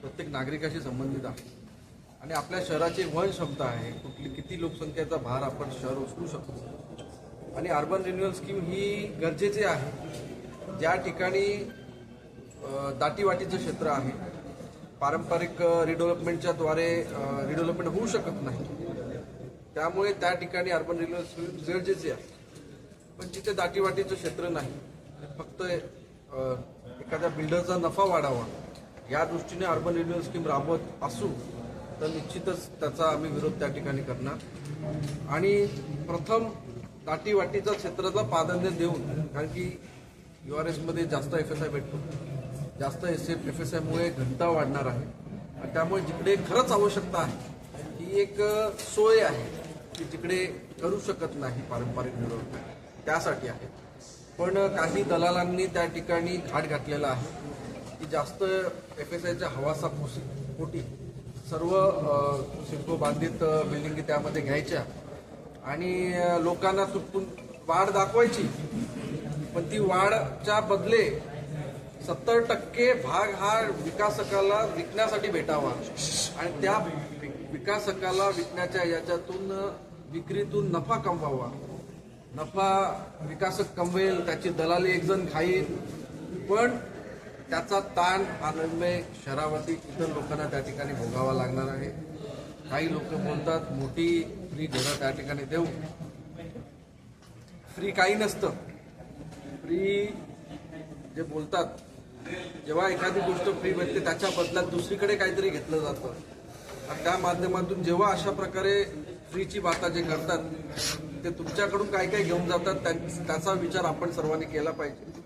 प्रत्येक नागरिकाशी संबंधित आहे आणि आपल्या शहराची वहन क्षमता आहे, कुठली किती लोकसंख्येचा भार आपण शहर उचलू शकतो आणि अर्बन रिन्युअल स्कीम ही गरजेची आहे. ज्या ठिकाणी दाटीवाटीचं क्षेत्र आहे, पारंपरिक रिडेव्हलपमेंटच्या द्वारे रिडेव्हलपमेंट होऊ शकत नाही, त्यामुळे त्या ठिकाणी अर्बन रिन्युअल स्कीम गरजेची आहे. पण तिथे दाटीवाटीचं क्षेत्र नाही, फक्त एखाद्या बिल्डरचा नफा वाढावा या दृष्टीने अर्बन रिन्युअल स्कीम राबवत असू तर निश्चितच त्याचा आम्ही विरोध त्या ठिकाणी करणार आणि प्रथम दाटीवाटीच्या क्षेत्राला प्राधान्य देऊन, कारण की URSमध्ये जास्त FSI भेटतो, जास्त FSIमुळे घनता वाढणार आहे आणि त्यामुळे जिकडे खरंच आवश्यकता आहे ही एक सोय आहे की जिकडे करू शकत नाही पारंपरिक डेव्हलपमेंट, त्यासाठी आहे. पण काही दलालांनी त्या ठिकाणी घाट घातलेला आहे की जास्त FSIच्या हवासा पोटी सर्व सिडको बांधित बिल्डिंगी त्यामध्ये घ्यायच्या आणि लोकांना चुकून वाढ दाखवायची, पण ती वाढच्या बदले 70% भाग हा विकासकाला विकण्यासाठी भेटावा आणि त्या विकासकाला विकण्याच्या याच्यातून विक्रीतून नफा कमवावा. नफा विकासक कमवेल, त्याची दलाली एक जण खाईल, पण त्याचा ताण आनंदमय शहरावरती इतर लोकांना त्या ठिकाणी भोगावा लागणार आहे. काही लोक बोलतात मोठी फ्री घरं त्या ठिकाणी देऊ. फ्री काही नसतं. फ्री जे बोलतात, जेव्हा एखादी गोष्ट फ्री भेटते त्याच्या बदल्यात दुसरीकडे काहीतरी घेतलं जातं आणि त्या माध्यमातून जेव्हा अशा प्रकारे फ्रीची बाता जे करतात ते तुमच्याकडून काय काय घेऊन जातात त्याचा विचार आपण सर्वांनी केला पाहिजे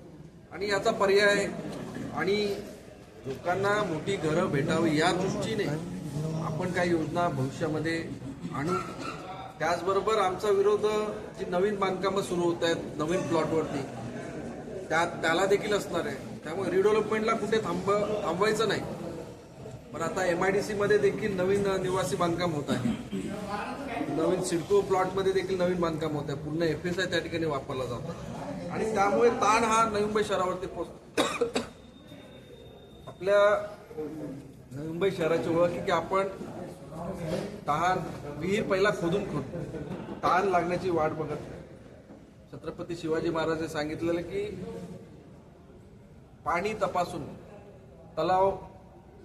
आणि याचा पर्याय आणि लोकांना मोठी घरं भेटावी या दृष्टीने आपण काही योजना भविष्यामध्ये आणू. त्याचबरोबर आमचा विरोध जी नवीन बांधकामं सुरू होत आहेत नवीन प्लॉटवरती त्याला देखील असणार आहे. त्यामुळे रिडेव्हलपमेंटला कुठे थांबवायचं नाही. पण आता MIDC मध्ये देखील नवीन निवासी बांधकाम होत आहे, नवीन सिडको प्लॉटमध्ये देखील नवीन बांधकाम होत आहे, पूर्ण FSI त्या ठिकाणी वापरला जातो आणि त्यामुळे ताण हा नवी मुंबई शहरावरती पोहोचतो. आपल्या नवी मुंबई शहराची ओळख की आपण तहान विहीर पहिला खोदून तहान लागण्याची वाट बघत नाही. छत्रपती शिवाजी महाराजांनी सांगितलेलं की पाणी तपासून तलाव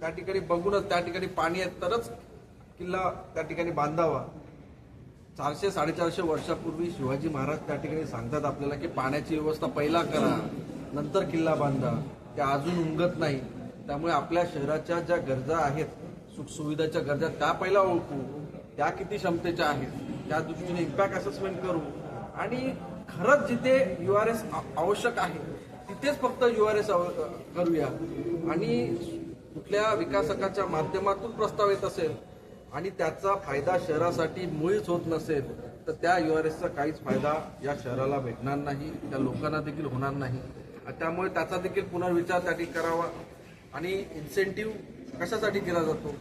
त्या ठिकाणी बघूनच त्या ठिकाणी पाणी आहे तरच किल्ला त्या ठिकाणी बांधावा. 400-450 वर्षापूर्वी शिवाजी महाराज त्या ठिकाणी सांगतात आपल्याला की पाण्याची व्यवस्था पहिला करा नंतर किल्ला बांधा. त्या अजून उंगत नाही. त्यामुळे आपल्या शहराच्या ज्या गरजा आहेत, सुखसुविधाच्या गरजा त्या पहिला ओळखू, त्या किती क्षमतेच्या आहेत त्या दृष्टीने इम्पॅक्ट असेसमेंट करू आणि खरंच जिथे URS आवश्यक आहे तिथेच फक्त URS करूया आणि कुठल्या विकासकाच्या माध्यमातून प्रस्ताव येत असेल आणि त्याचा फायदा शहरासाठी मुळीच होत नसेल तर त्या URSचा काहीच फायदा या शहराला भेटणार नाही, त्या लोकांना देखील होणार नाही. त्यामुळे त्याचा देखील पुनर्विचार त्या ठिकाणी करावा. आणि इन्सेंटिव्ह कशासाठी दिला जातो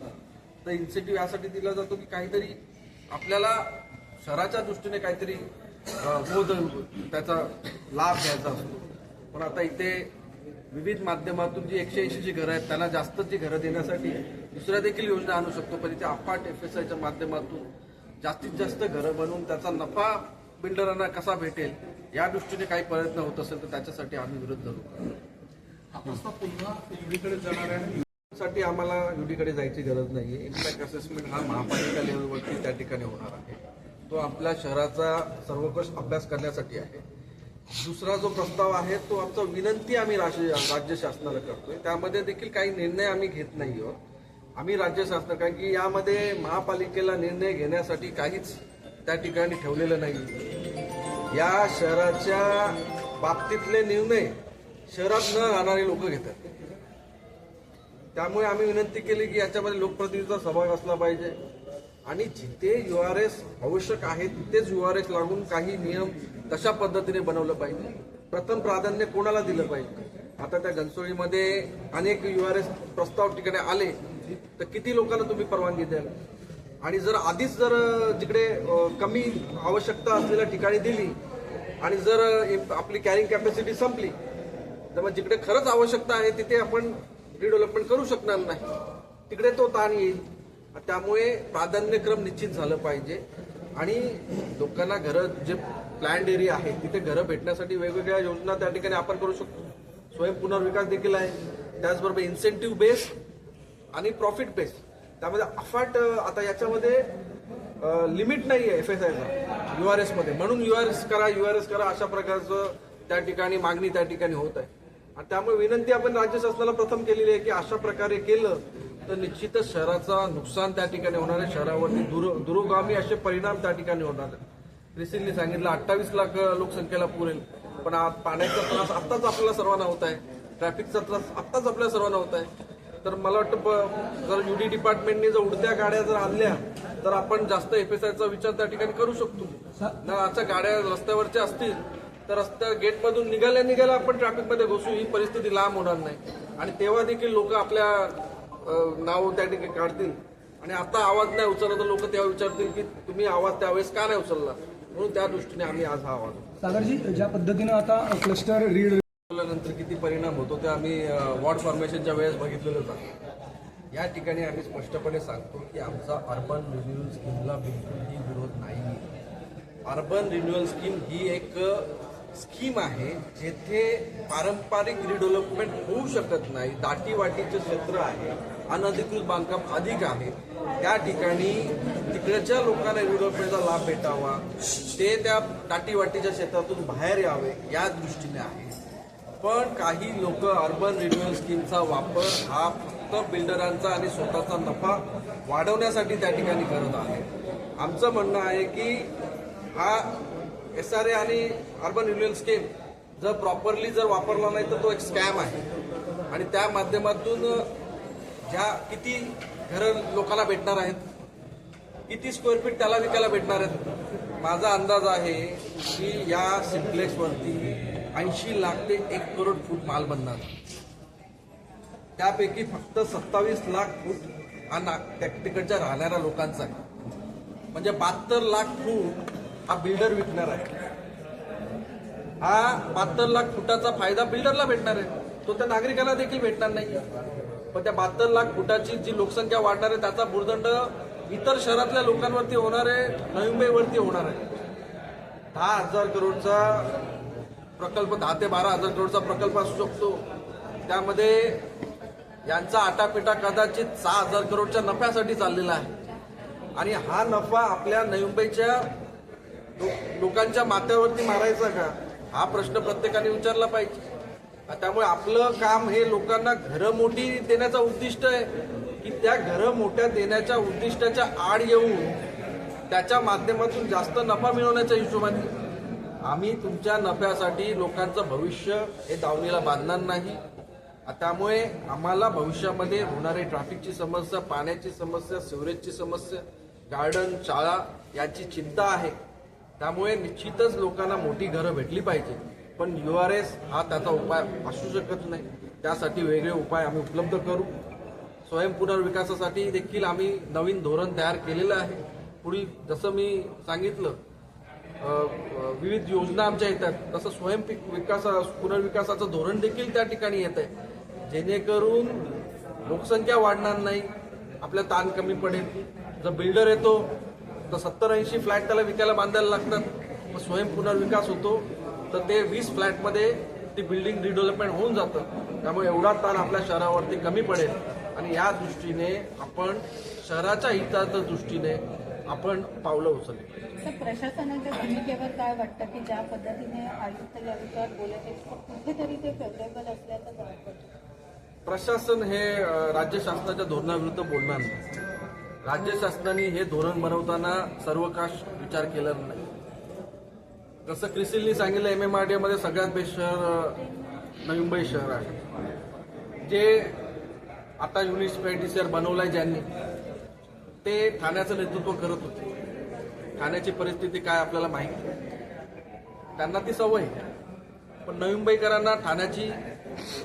तर इन्सेंटिव्ह यासाठी दिला जातो की काहीतरी आपल्याला शहराच्या दृष्टीने काहीतरी त्याचा लाभ घ्यायचा असतो. पण आता इथे विविध माध्यमातून जी 180ची घरं आहेत त्यांना जास्तची घरं देण्यासाठी दुसऱ्या देखील योजना आणू शकतो. पण इथे अफाट FSIच्या माध्यमातून जास्तीत जास्त घरं बनवून त्याचा नफा बिल्डरांना कसा भेटेल या दृष्टीने काही प्रयत्न होत असेल तर त्याच्यासाठी आम्ही विरोध करू. पुन्हा युडीकडे जाणार आहे. साठी आम्हाला युडीकडे जायची गरज नाहीये. इम्पॅक्ट असेसमेंट हा महापालिका लेवलवरती त्या ठिकाणी होणार आहे. तो आपल्या शहराचा सर्वकष अभ्यास करण्यासाठी आहे. दुसरा जो प्रस्ताव आहे तो आमचा विनंती आम्ही राज्य शासनाला करतोय. त्यामध्ये देखील काही निर्णय आम्ही घेत नाही आहोत. आम्ही राज्य शासन, कारण की यामध्ये महापालिकेला निर्णय घेण्यासाठी काहीच त्या ठिकाणी ठेवलेलं नाही. या शहराच्या बाबतीतले निर्णय शहरात न राहणारे लोक घेतात. त्यामुळे आम्ही विनंती केली की याच्यामध्ये लोकप्रतिनिधीचा सहभाग असला पाहिजे आणि जिथे URS आवश्यक आहे तिथेच URS लागून काही नियम तशा पद्धतीने बनवलं पाहिजे. प्रथम प्राधान्य कोणाला दिलं पाहिजे. आता त्या घनसोळीमध्ये अनेक URS प्रस्ताव ठिकाणी आले तर किती लोकांना तुम्ही परवानगी द्याल आणि जर आधीच जिकडे कमी आवश्यकता असलेल्या ठिकाणी दिली आणि जर आपली कॅरिंग कॅपॅसिटी संपली तर मग जिकडे खरंच आवश्यकता आहे तिथे आपण रिडेव्हलपमेंट करू शकणार नाही. तिकडे तो ताण येईल. त्यामुळे प्राधान्यक्रम निश्चित झालं पाहिजे आणि लोकांना घरं जे प्लॅन्ड एरिया आहे तिथे घरं भेटण्यासाठी वेगवेगळ्या योजना त्या ठिकाणी आपण करू शकतो. स्वयं पुनर्विकास देखील आहे, त्याचबरोबर इन्सेंटिव्ह बेस आणि प्रॉफिट बेस. त्यामध्ये अफाट आता याच्यामध्ये लिमिट नाही आहे FSIचा URS मध्ये, म्हणून URS करा अशा प्रकारचं त्या ठिकाणी मागणी त्या ठिकाणी होत आहे. आणि त्यामुळे विनंती आपण राज्य शासनाला प्रथम केलेली आहे की अशा प्रकारे केलं तर निश्चितच शहराचा नुकसान त्या ठिकाणी होणार आहे, शहरावरती दुरोगामी असे परिणाम त्या ठिकाणी होणार आहेत. रिसिलनी सांगितलं 28 लाख लोकसंख्येला पुरेल, पण पाण्याचा त्रास आत्ताच आपल्याला सर्वांना होत आहे, ट्रॅफिकचा त्रास आत्ताच आपल्याला सर्वांना होत आहे. तर मला वाटतं जर UD डिपार्टमेंटने जर उडत्या गाड्या जर आणल्या तर आपण जास्त FSIचा विचार त्या ठिकाणी करू शकतो. ना आता गाड्या रस्त्यावरच्या असतील तर रस्त्या गेटमधून निघाल्या आपण ट्रॅफिकमध्ये घुसू, ही परिस्थिती लांब होणार नाही. आणि तेव्हा देखील लोक आपल्या नाव त्या ठिकाणी काढतील. आणि आता आवाज नाही उचलला तर लोक तेव्हा विचारतील की तुम्ही आवाज त्यावेळेस का नाही उचलला. म्हणून त्या दृष्टीने आम्ही आज हा आवाज सागरजी, ज्या पद्धतीनं आता क्लस्टर रीड नंतर किती परिणाम होतो ते आम्ही वॉर्ड फॉर्मेशनच्या वेळेस बघितलेलंच आहे. या ठिकाणी आम्ही स्पष्टपणे सांगतो की आमचा अर्बन रिन्युअल स्कीमला बिलकुलही विरोध नाही. अर्बन रिन्युअल स्कीम ही एक स्कीम आहे जेथे पारंपरिक रिडेव्हलपमेंट होऊ शकत नाही, दाटीवाटीचे क्षेत्र आहे, अनधिकृत बांधकाम अधिक आहे, त्या ठिकाणी तिकडच्या लोकांना रिडेव्हलपमेंटचा लाभ भेटावा, ते त्या दाटीवाटीच्या क्षेत्रातून बाहेर यावे या दृष्टीने आहे. पण काही लोक अर्बन रिन्युअल स्कीमचा वापर हा फक्त बिल्डरांचा आणि स्वतःचा नफा वाढवण्यासाठी त्या ठिकाणी करत आहे. आमचं म्हणणं आहे की हा SRA आणि अर्बन रिन्युअल स्कीम जर प्रॉपरली जर वापरला नाही तर तो एक स्कॅम आहे. आणि त्या माध्यमातून ज्या किती घरं लोकांना भेटणार आहेत, किती स्क्वेअर फीट त्याला विकायला भेटणार आहेत. माझा अंदाज आहे की या सिम्प्लेक्सवरती 80 लाख ते 1 करोड फूट माल बनणार. त्यापैकी फक्त 27 लाख फूट हा तिकडच्या राहणाऱ्या लोकांचा आहे. म्हणजे 72 लाख फूट हा बिल्डर विकणार आहे. हा 72 लाख फुटाचा फायदा बिल्डरला भेटणार आहे, तो त्या नागरिकांना देखील भेटणार नाही. पण त्या 72 लाख फुटाची जी लोकसंख्या वाढणार आहे त्याचा भुर्दंड इतर शहरातल्या लोकांवरती होणार आहे, नवी मुंबईवरती होणार आहे. 10,000 करोडचा प्रकल्प, 10 ते 12,000 करोडचा प्रकल्प असू शकतो. त्यामध्ये यांचा आटापिटा कदाचित 6,000 करोडच्या नफ्यासाठी चाललेला आहे. आणि हा नफा आपल्या नवी मुंबईच्या लोकांच्या माथ्यावरती मारायचा का, हा प्रश्न प्रत्येकाने विचारला पाहिजे. त्यामुळे आपलं काम हे लोकांना घरं मोठी देण्याचं उद्दिष्ट आहे की त्या घरं मोठ्या देण्याच्या उद्दिष्टाच्या आड येऊन त्याच्या माध्यमातून जास्त नफा मिळवण्याच्या हिशोबाने आम्ही तुमच्या नफ्यासाठी लोकांचं भविष्य हे दावणीला बांधणार नाही. त्यामुळे आम्हाला भविष्यामध्ये होणारी ट्रॅफिकची समस्या, पाण्याची समस्या, सिवरेजची समस्या, गार्डन, शाळा याची चिंता आहे. त्यामुळे निश्चितच लोकांना मोठी घरं भेटली पाहिजे, पण URS हा त्याचा उपाय असू शकत नाही. त्यासाठी वेगळे उपाय आम्ही उपलब्ध करू. स्वयं पुनर्विकासासाठी देखील आम्ही नवीन धोरण तयार केलेलं आहे. पुढील जसं मी सांगितलं विविध योजना आमच्या येतात, तसं स्वयं पुनर्विकासाचं धोरण देखील त्या ठिकाणी येत आहे, जेणेकरून लोकसंख्या वाढणार नाही, आपल्या ताण कमी पडेल. जर बिल्डर येतो तर 70-80 फ्लॅट त्याला विकायला बांधायला लागतात, मग स्वयं पुनर्विकास होतो तर ते 20 फ्लॅटमध्ये ती बिल्डिंग रिडेव्हलपमेंट होऊन जातं. त्यामुळे एवढा ताण आपल्या शहरावरती कमी पडेल. आणि या दृष्टीने आपण शहराच्या हिताच्या दृष्टीने आपण पावलं उचलली. तर प्रशासनाच्या भूमिकेवर काय वाटतं की ज्या पद्धतीने आयुक्त या विषयावर बोलत आहेत कुठेतरी ते फेवरेबल असल्याचं वाटतं? प्रशासन हे राज्य शासनाच्या धोरणाविरुद्ध बोलणार नाही. राज्य शासनाने हे धोरण बनवताना सर्वकाश विचार केला नाही. जसं क्रिसिलनी सांगितलं MMRDA मध्ये सगळ्यात बेस्ट शहर नवी मुंबई शहर आहे. जे आता म्युनिसिपॅलिटी बनवलंय ज्यांनी, ते ठाण्याचं नेतृत्व करत होते. ठाण्याची परिस्थिती काय आपल्याला माहिती, त्यांना ती सवय आहे. पण नवी मुंबईकरांना ठाण्याची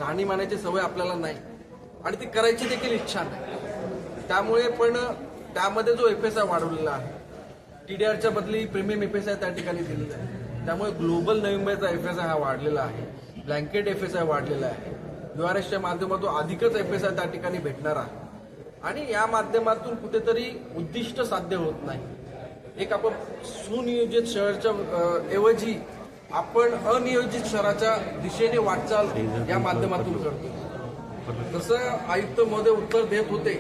राहणीमानाची सवय आपल्याला नाही आणि ती करायची देखील इच्छा नाही. त्यामुळे पण त्यामध्ये जो FSI वाढवलेला आहे, TDRच्या बदली प्रीमियम FSI त्या ठिकाणी दिलेला आहे. त्यामुळे ग्लोबल नवी मुंबईचा FSI हा वाढलेला आहे, ब्लँकेट FSI वाढलेला आहे. URSच्या माध्यमातून अधिकच FSI त्या ठिकाणी भेटणार आहे. आणि या माध्यमातून कुठेतरी उद्दिष्ट साध्य होत नाही. एक आपण सुनियोजित शहराच्या ऐवजी आपण अनियोजित शहराच्या दिशेने वाटचाल या माध्यमातून करतो. जसं आयुक्त महोदय उत्तर देत होते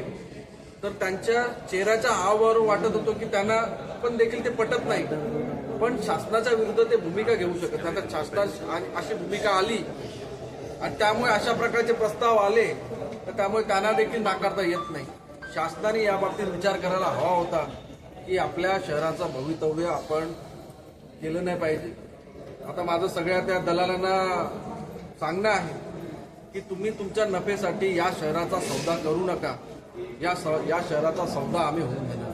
तर त्यांच्या चेहऱ्याच्या हावभावावरून वाटत होतं की त्यांना पण देखील ते पटत नाही, पण शासनाच्या विरुद्ध ते भूमिका घेऊ शकत नाही. आता शासनाची अशी भूमिका आली आणि त्यामुळे अशा प्रकारचे प्रस्ताव आले तर त्यामुळे त्यांना देखील नाकारता येत नाही. शासनाने या बाबतीत विचार करायला हवा होता की आपल्या शहराचं भवितव्य आपण केलं नाही पाहिजे. आता माझं सगळ्या त्या दलालांना सांगणं आहे की तुम्ही तुमच्या नफेसाठी या शहराचा सौदा करू नका. या शहराचा सौदा आम्ही होऊन देणार.